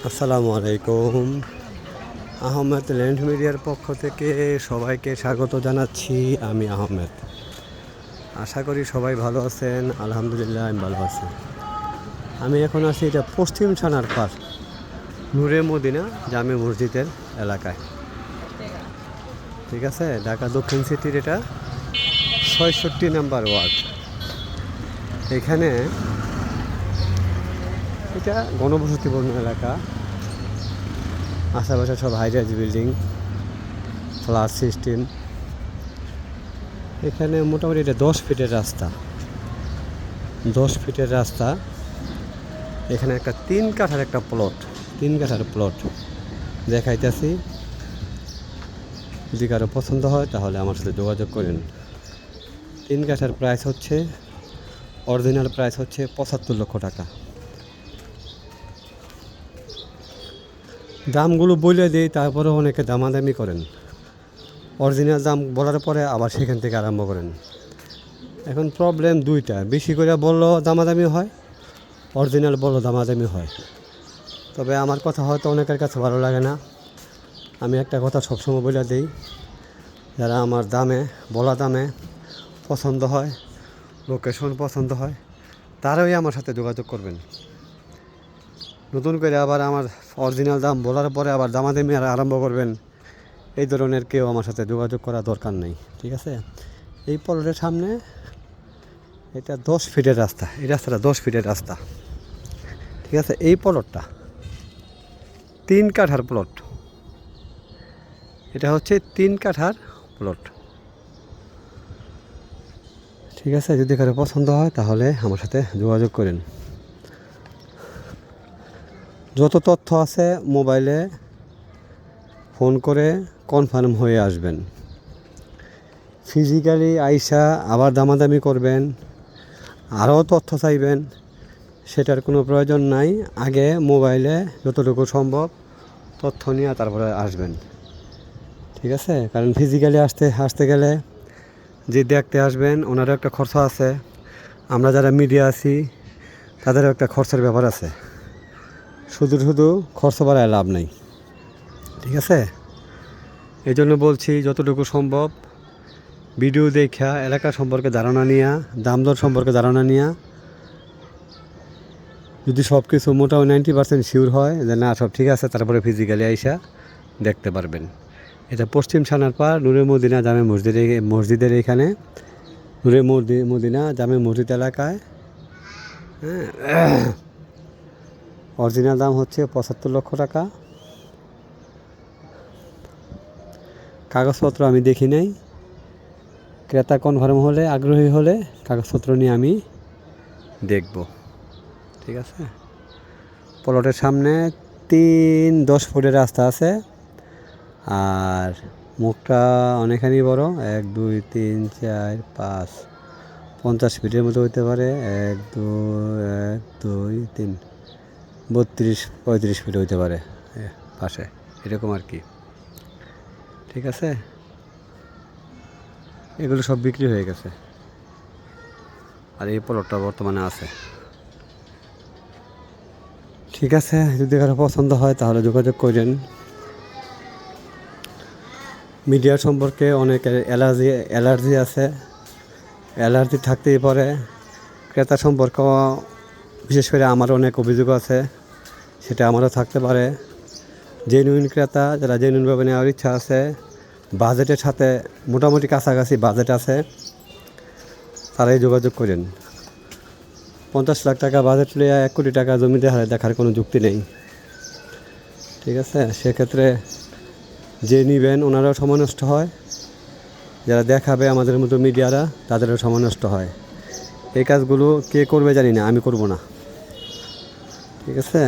আসসালামু আলাইকুম। আহমেদ ল্যান্ড মিডিয়ার পক্ষ থেকে সবাইকে স্বাগত জানাচ্ছি। আমি আহমেদ। আশা করি সবাই ভালো আছেন। আলহামদুলিল্লাহ আমি ভালো আছি। আমি এখন আছি এটা পশ্চিম থানার পাশ, নূরে মদিনা জামে মসজিদের এলাকায়। ঠিক আছে, ঢাকা দক্ষিণ সিটির এটা ৬৬ নাম্বার ওয়ার্ড। এখানে এটা ঘনবসতিপূর্ণ এলাকা, আশেপাশে সব হাইরাইজ বিল্ডিং, ফ্ল্যাট সিস্টেম। এখানে মোটামুটি এটা 10 ফিটের রাস্তা, 10 ফিটের রাস্তা। এখানে একটা 3 কাঠার একটা প্লট, 3 কাঠার প্লট দেখাইতেছি। যদি কারো পছন্দ হয় তাহলে আমার সাথে যোগাযোগ করেন। 3 কাঠার প্রাইস হচ্ছে, অরিজিনাল প্রাইস হচ্ছে 75 লক্ষ টাকা। দামগুলো বলে দিই, তারপরে অনেকে দামাদামি করেন। অরিজিনাল দাম বলার পরে আবার সেখান থেকে আরম্ভ করেন। এখন প্রবলেম দুইটা, বেশি করে বললেও দামাদামি হয়, অরিজিনাল বললেও দামাদামি হয়। তবে আমার কথা হয়তো অনেকের কাছে ভালো লাগে না। আমি একটা কথা সবসময় বলে দিই, যারা আমার বলা দামে পছন্দ হয়, লোকেশন পছন্দ হয়, তারাই আমার সাথে যোগাযোগ করবেন। নতুন করে আবার আমার অরিজিনাল দাম বলার পরে আবার দামাদামি আরম্ভ করবেন, এই ধরনের কেউ আমার সাথে যোগাযোগ করা দরকার নেই। ঠিক আছে, এই প্লটের সামনে এটা 10 ফিটের রাস্তা, এই রাস্তাটা 10 ফিটের রাস্তা। ঠিক আছে, এই প্লটটা 3 কাঠার প্লট, এটা হচ্ছে 3 কাঠার প্লট। ঠিক আছে, যদি কারো পছন্দ হয় তাহলে আমার সাথে যোগাযোগ করেন। যত তথ্য আছে মোবাইলে ফোন করে কনফার্ম হয়ে আসবেন। ফিজিক্যালি আইসা আবার দামাদামি করবেন, আরও তথ্য চাইবেন, সেটার কোনো প্রয়োজন নাই। আগে মোবাইলে যতটুকু সম্ভব তথ্য নিয়ে তারপরে আসবেন। ঠিক আছে, কারণ ফিজিক্যালি আসতে গেলে যে দেখতে আসবেন ওনারও একটা খরচ আছে, আমরা যারা মিডিয়া আছি তাদেরও একটা খরচের ব্যাপার আছে। শুধু খরচ বাড়ায় লাভ নেই। ঠিক আছে, এই জন্য বলছি যতটুকু সম্ভব ভিডিও দেখা এলাকা সম্পর্কে ধারণা নিয়া, দাম দর সম্পর্কে ধারণা নিয়া, যদি সব কিছু মোটামুটি 90% শিওর হয় যে না সব ঠিক আছে, তারপরে ফিজিক্যালি আইসা দেখতে পারবেন। এটা পশ্চিম থানার পার, নূরে মদিনা জামে মসজিদের এখানে, নূরে মদিনা জামে মসজিদ এলাকায়। হ্যাঁ, অরিজিনাল দাম হচ্ছে 75 লক্ষ টাকা। কাগজপত্র আমি দেখি নাই, ক্রেতা কনফার্ম হলে, আগ্রহী হলে কাগজপত্র নিয়ে আমি দেখব। ঠিক আছে, প্লটের সামনে 10 ফুটের রাস্তা আছে, আর মুখটা অনেকখানি বড়, 1 2 3 4 5 50 ফিটের মতো হইতে পারে। 1 2 1 2 3 32 35 ফিট হইতে পারে পাশে, এরকম আর কি। ঠিক আছে, এগুলো সব বিক্রি হয়ে গেছে, আর এই প্লটটা বর্তমানে আছে। ঠিক আছে, যদি কারো পছন্দ হয় তাহলে যোগাযোগ করেন। মিডিয়া সম্পর্কে অনেকের অ্যালার্জি আছে, অ্যালার্জি থাকতেই পারে। ক্রেতা সম্পর্ক বিশেষ করে আমার অনেক অভিযোগ আছে, সেটা আমারও থাকতে পারে। জেনুইন ক্রেতা যারা জেনুইনভাবে নেওয়ার ইচ্ছা আছে, বাজেটের সাথে মোটামুটি কাছাকাছি বাজেট আছে, তারাই যোগাযোগ করেন। 50 লাখ টাকা বাজেট নিয়ে 1 কোটি টাকা জমি দেখার কোনো যুক্তি নেই। ঠিক আছে, সেক্ষেত্রে যে নেবেন ওনারাও সময় নষ্ট হয়, যারা দেখাবে আমাদের মতো মিডিয়ারা তাদেরও সময় নষ্ট হয়। এই কাজগুলো কে করবে জানি না, আমি করব না। ঠিক আছে,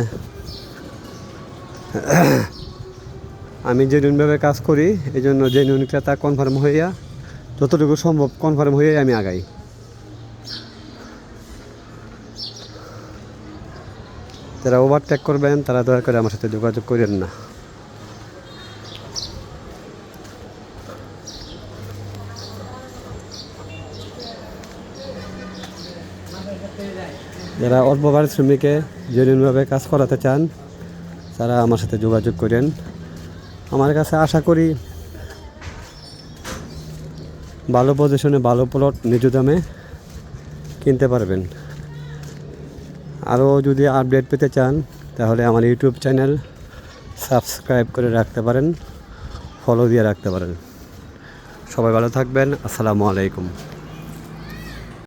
আমি জেনুইনভাবে কাজ করি, এই জন্য জেনুইন ক্রেতা কনফার্ম হইয়া, যতটুকু সম্ভব কনফার্ম হয়ে আমি আগাই। যারা ওভারটেক করবেন তারা দয়া করে আমার সাথে যোগাযোগ করেন না। যারা অল্প পারিশ্রমিকে জেনুইনভাবে কাজ করাতে চান তারা আমার সাথে যোগাযোগ করেন। আমার কাছে আশা করি ভালো পজিশনে ভালো প্লট নিজ দামে কিনতে পারবেন। আরও যদি আপডেট পেতে চান তাহলে আমার ইউটিউব চ্যানেল সাবস্ক্রাইব করে রাখতে পারেন, ফলো দিয়ে রাখতে পারেন। সবাই ভালো থাকবেন। আসসালামু আলাইকুম।